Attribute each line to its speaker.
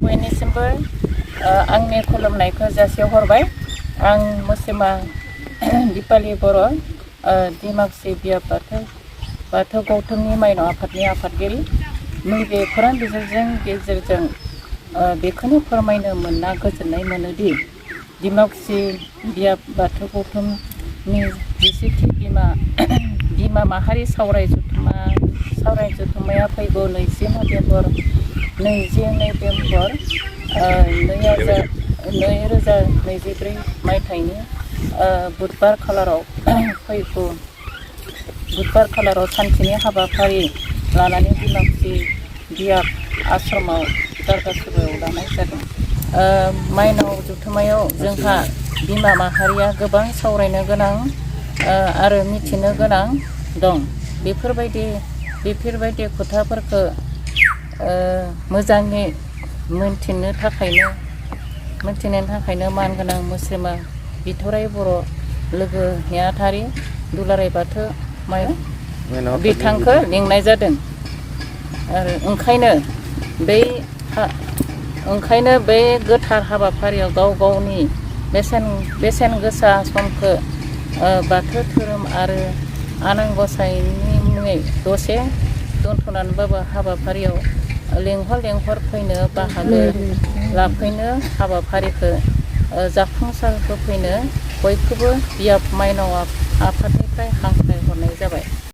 Speaker 1: बयनिसिमबो आंनि खुलुमनायखौ जासिहरबाय। आं मुस्लिमा दिपालि बर' डिमाकुसि बियाब बाथौ गौथुमनि माइनाव आफादनि आफादगिरि। नैबे खौरां बिजोंजों गेजेरजों बेखौनो फोरमायनो मोनना गोजोननाय मोनोदि डिमाकुसि बियाब बाथौ गौथुमनि 10थि बिमा माहारि सावराय जथुम्माया फैगौ 20 नभेम्बर 2024 मायथाइनि बुधबार खालाराव सानसेनि हाबाफारि लानानै डिमाकुसि बियाब आश्रमाव दरगाह सभायाव लानाय जादों। माइनाव जथुम्मायाव जोंहा बिमा माहारिया गोबां सावरायनो गोनां आरो मिथिनो गोनां दं। बेफोरबायदि खोथाफोरखौ मोजाङै मोनथिनो थाखायनो मानगोनां मुस्लिमा बिथराइ बर' लोगो नेहाथारि दुलाराय बाथौ बिथांखौ लिंनाय जादों। आरो ओंखायनो बे गोथार हाबाफारियाव गाव गावनि बेसेन गोसा समखौ बाथौ धोरोम आरो आनान गसाइनि मुङै दसे दोनथ'नानैबाबो हाबाफारियाव लेंहर फैनो बाहागो लाफैनो हाबाफारिखौ जाफुंसार होफैनो बयखौबो बियाब माइनाव आफादनिफ्राय हांख्राय हरनाय जाबाय।